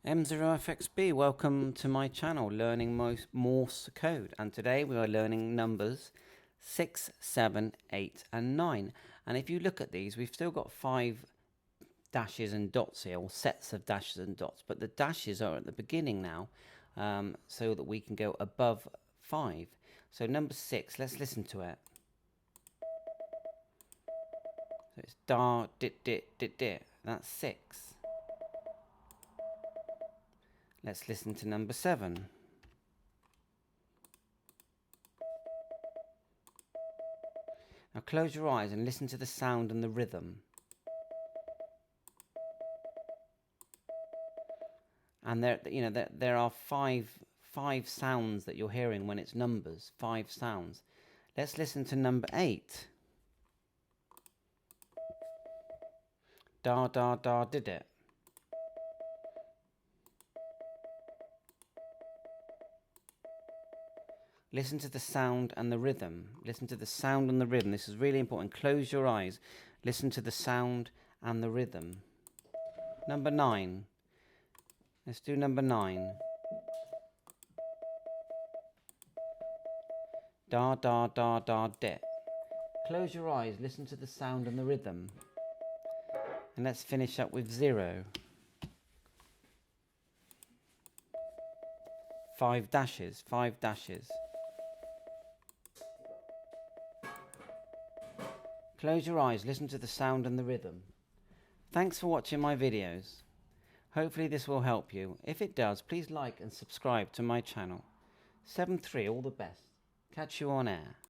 M0FXB, welcome to my channel, learning Morse code, and today we are learning numbers 6, 7, 8 and 9. And if you look at these, we've still got 5 dashes and dots here, or sets of dashes and dots, but the dashes are at the beginning now, so that we can go above 5. So number 6, let's listen to it. So it's da, dit, dit, dit, dit. That's 6. Let's listen to number 7. Now close your eyes and listen to the sound and the rhythm. And there are five sounds that you're hearing when it's numbers. 5 sounds. Let's listen to number 8. Da da da did it. Listen to the sound and the rhythm. Listen to the sound and the rhythm. This is really important. Close your eyes. Listen to the sound and the rhythm. Number 9. Let's do number 9. Da da da da dit. Close your eyes. Listen to the sound and the rhythm. And let's finish up with 0. 5 dashes. 5 dashes. Close your eyes, listen to the sound and the rhythm. Thanks for watching my videos. Hopefully this will help you. If it does, please like and subscribe to my channel. 7-3, all the best. Catch you on air.